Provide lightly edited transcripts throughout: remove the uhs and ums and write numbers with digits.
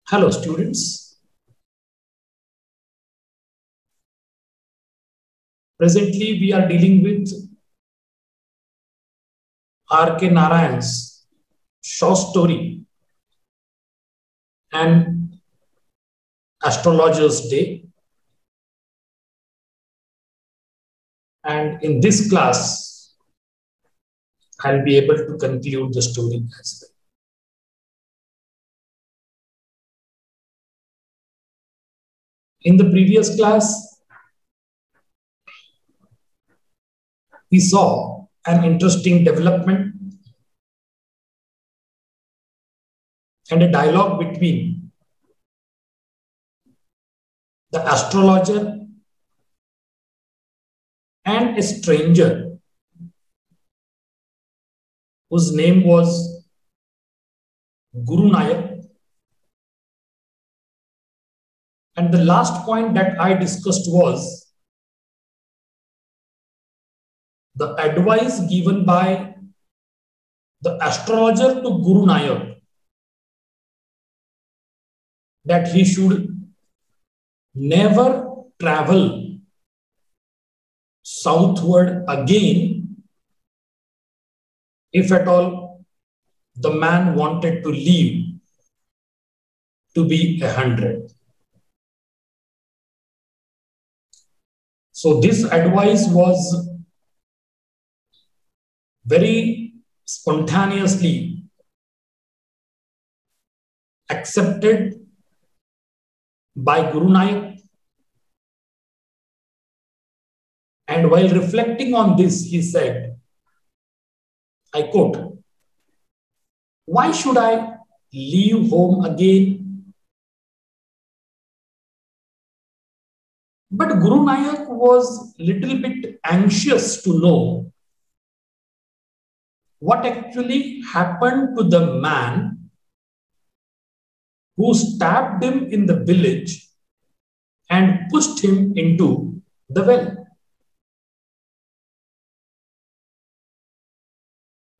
Hello, students. Presently, we are dealing with R.K. Narayan's short story and Astrologer's Day. And in this class, I'll be able to conclude the story as well. In the previous class, we saw an interesting development and a dialogue between the astrologer and a stranger whose name was Guru Nayak. And the last point that I discussed was the advice given by the astrologer to Guru Nayak that he should never travel southward again if at all the man wanted to live to be 100. So this advice was very spontaneously accepted by Guru Nayak. And while reflecting on this, he said, I quote, "Why should I leave home again?" But Guru Nayak was a little bit anxious to know what actually happened to the man who stabbed him in the village and pushed him into the well.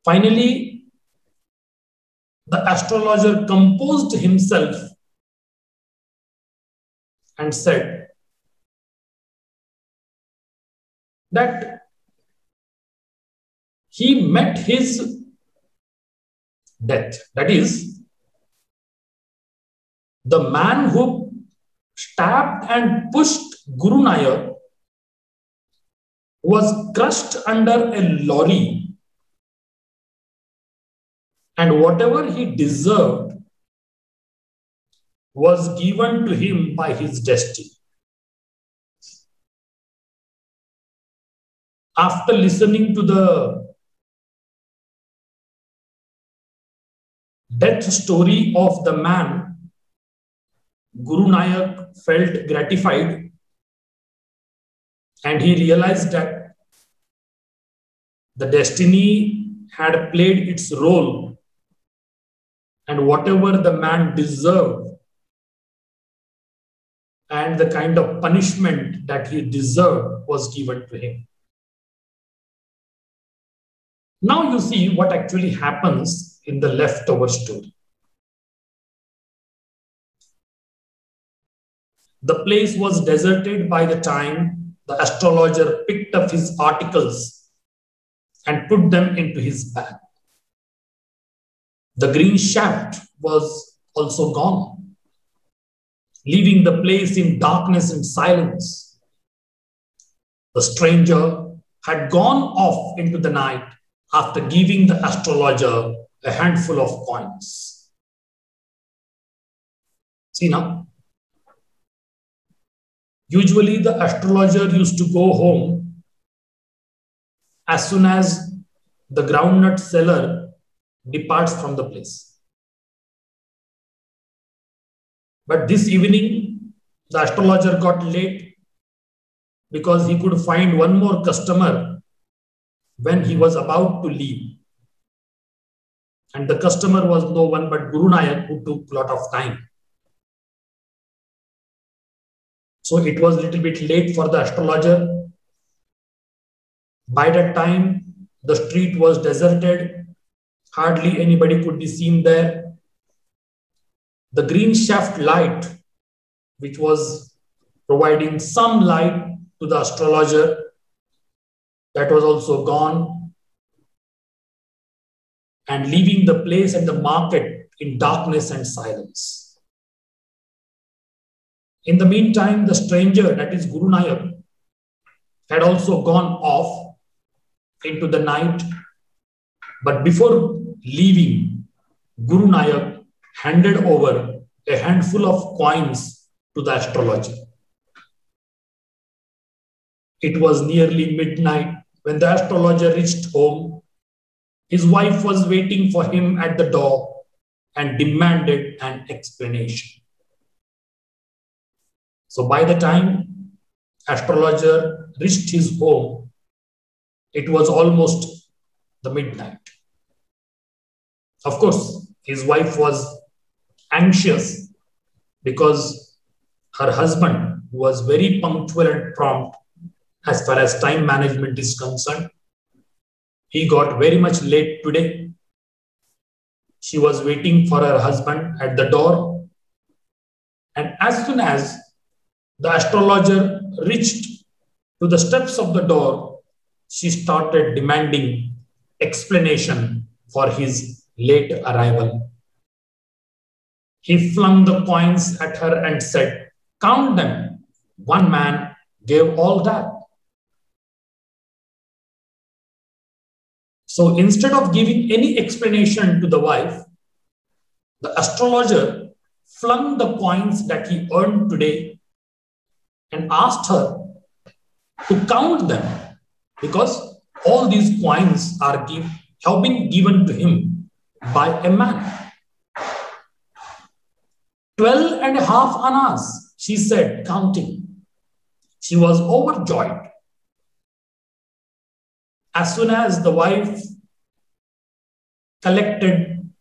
Finally, the astrologer composed himself and said that he met his death. That is, the man who stabbed and pushed Guru Nayak was crushed under a lorry, and whatever he deserved was given to him by his destiny. After listening to the death story of the man, Guru Nayak felt gratified and he realized that the destiny had played its role and whatever the man deserved and the kind of punishment that he deserved was given to him. Now you see what actually happens in the leftover story. The place was deserted by the time the astrologer picked up his articles and put them into his bag. The green shaft was also gone, leaving the place in darkness and silence. The stranger had gone off into the night after giving the astrologer a handful of coins. See now? Usually the astrologer used to go home as soon as the groundnut seller departs from the place. But this evening, the astrologer got late because he could find one more customer when he was about to leave. And the customer was no one but Guru Nayak, who took a lot of time. So it was a little bit late for the astrologer. By that time, the street was deserted. Hardly anybody could be seen there. The green shaft light, which was providing some light to the astrologer, that was also gone, and leaving the place and the market in darkness and silence. In the meantime, the stranger, that is Guru Nayak, had also gone off into the night. But before leaving, Guru Nayak handed over a handful of coins to the astrologer. It was nearly midnight when the astrologer reached home. His wife was waiting for him at the door and demanded an explanation. So by the time astrologer reached his home, it was almost the midnight. Of course, his wife was anxious because her husband was very punctual and prompt as far as time management is concerned. He got very much late today. She was waiting for her husband at the door. And as soon as the astrologer reached to the steps of the door, she started demanding explanation for his late arrival. He flung the coins at her and said, "Count them. One man gave all that." So instead of giving any explanation to the wife, the astrologer flung the coins that he earned today and asked her to count them, because all these coins have been given to him by a man. 12 and a half annas, she said, counting. She was overjoyed. As soon as the wife collected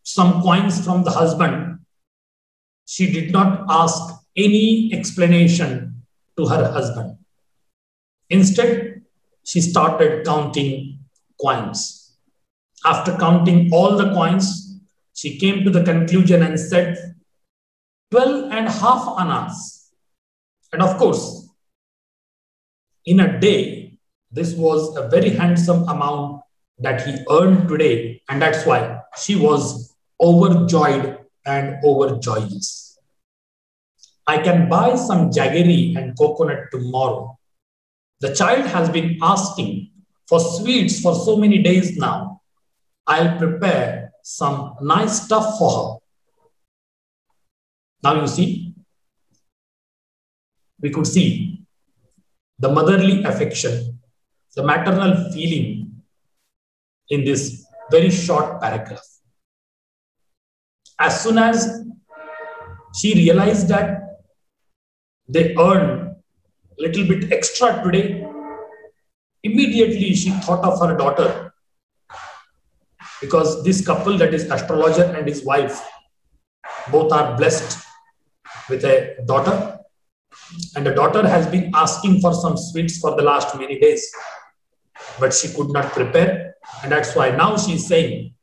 some coins from the husband, she did not ask any explanation to her husband. Instead, she started counting coins. After counting all the coins, she came to the conclusion and said, 12 and a half annas. And of course, in a day, this was a very handsome amount that he earned today. And that's why she was overjoyed and overjoyous. I can buy some jaggery and coconut tomorrow. The child has been asking for sweets for so many days now. I'll prepare some nice stuff for her. Now you see, we could see the motherly affection, the maternal feeling in this very short paragraph. As soon as she realized that they earned a little bit extra today, immediately she thought of her daughter, because this couple, that is astrologer and his wife, both are blessed with a daughter, and the daughter has been asking for some sweets for the last many days, but she could not prepare. And that's why now she's saying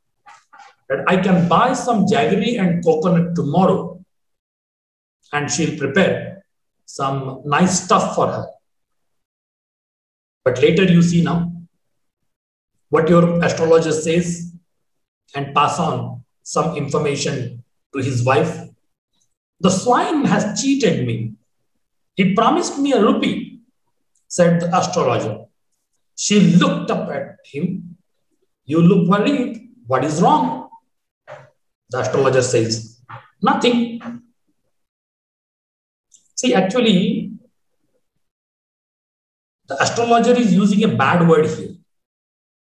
that I can buy some jaggery and coconut tomorrow, and she'll prepare some nice stuff for her. But later you see now what your astrologer says and pass on some information to his wife. The swine has cheated me. He promised me a rupee, said the astrologer. She looked up at him. You look worried. What is wrong? The astrologer says, nothing. See, actually, the astrologer is using a bad word here.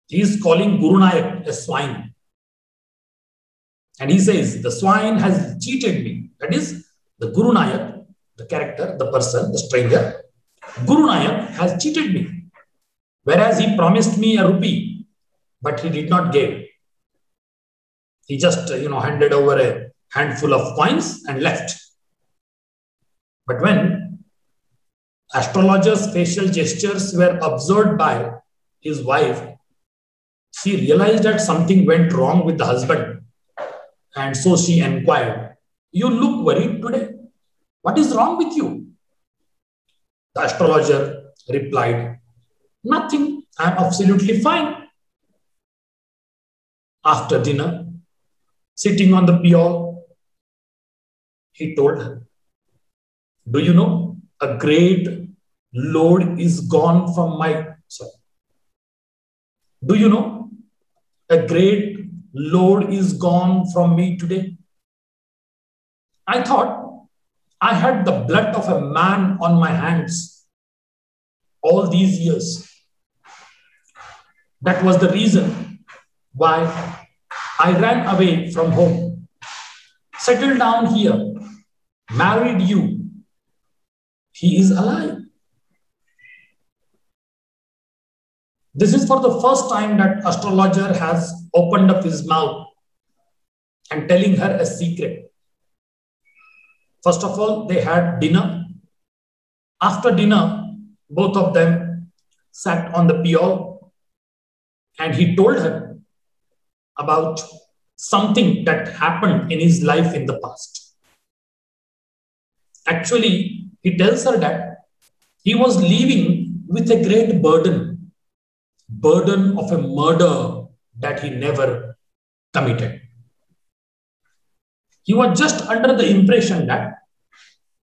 He is calling Guru Nayak a swine. And he says, the swine has cheated me. That is, the Guru Nayak, the character, the person, the stranger, Guru Nayak has cheated me. Whereas he promised me a rupee, but he did not give. He just, handed over a handful of coins and left. But when astrologer's facial gestures were observed by his wife, she realized that something went wrong with the husband. And so she inquired, You look worried today. What is wrong with you? The astrologer replied, nothing. I am absolutely fine. After dinner, sitting on the piano, he told her, do you know, a great load is gone from my, do you know, a great load is gone from me today? I thought I had the blood of a man on my hands all these years. That was the reason why I ran away from home, settled down here, married you. He is alive. This is for the first time that astrologer has opened up his mouth and telling her a secret. First of all, they had dinner. After dinner, both of them sat on the piano and he told her about something that happened in his life in the past. Actually, he tells her that he was living with a great burden of a murder that he never committed. He was just under the impression that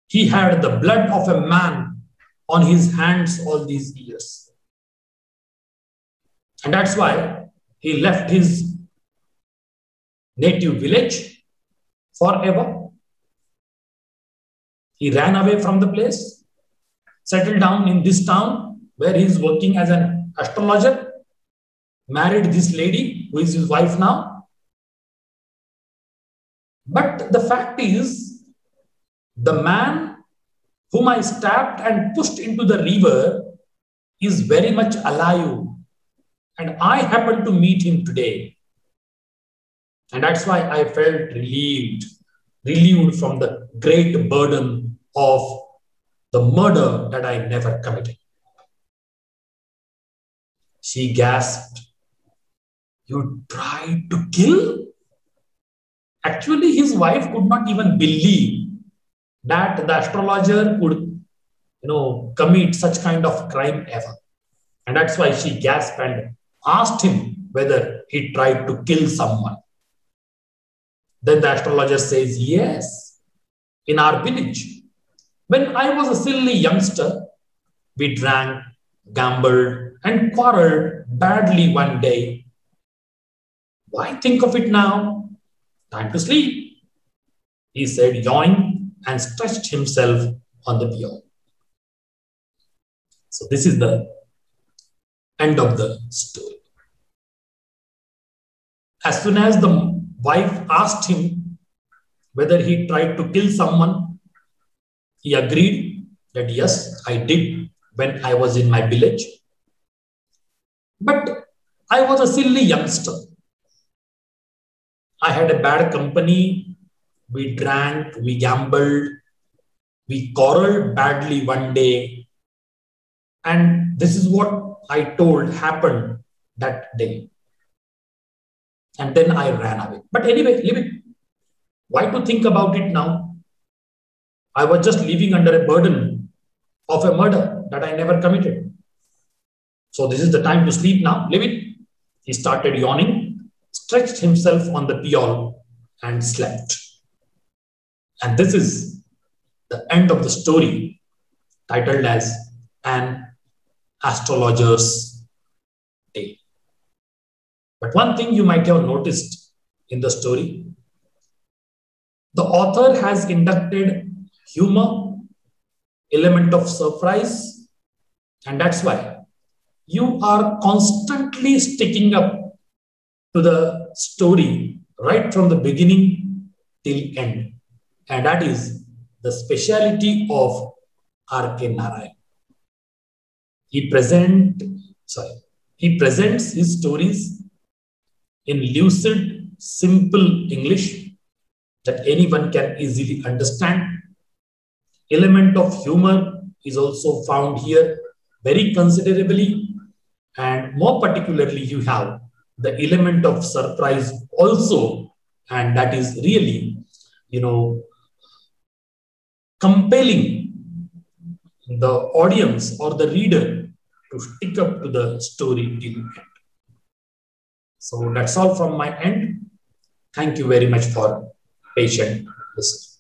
he had the blood of a man on his hands all these years. And that's why he left his native village forever. He ran away from the place, settled down in this town where he is working as an astrologer, married this lady who is his wife now. But the fact is, the man whom I stabbed and pushed into the river is very much alive. And I happened to meet him today. And that's why I felt relieved from the great burden of the murder that I never committed. She gasped, you tried to kill? Actually, his wife could not even believe that the astrologer could, commit such kind of crime ever. And that's why she gasped and asked him whether he tried to kill someone. Then the astrologer says, yes, in our village. When I was a silly youngster, we drank, gambled, and quarreled badly one day. Why think of it now? Time to sleep. He said, yawning, and stretched himself on the piano. So this is the end of the story. As soon as the wife asked him whether he tried to kill someone, he agreed that yes, I did when I was in my village. But I was a silly youngster. I had a bad company. We drank, we gambled, we quarreled badly one day. And this is what I told happened that day. And then I ran away. But anyway, leave it. Why to think about it now? I was just living under a burden of a murder that I never committed. So this is the time to sleep now. Leave it. He started yawning, stretched himself on the piano and slept. And this is the end of the story, titled as An Astrologer's Tale. But one thing you might have noticed in the story, the author has inducted humor, element of surprise, and that's why you are constantly sticking up to the story right from the beginning till end. And that is the speciality of R.K. Narayan. He presents his stories in lucid, simple English that anyone can easily understand. Element of humor is also found here very considerably, and more particularly you have the element of surprise also, and that is really compelling the audience or the reader to stick up to the story till the end. So that's all from my end. Thank you very much for patient listening.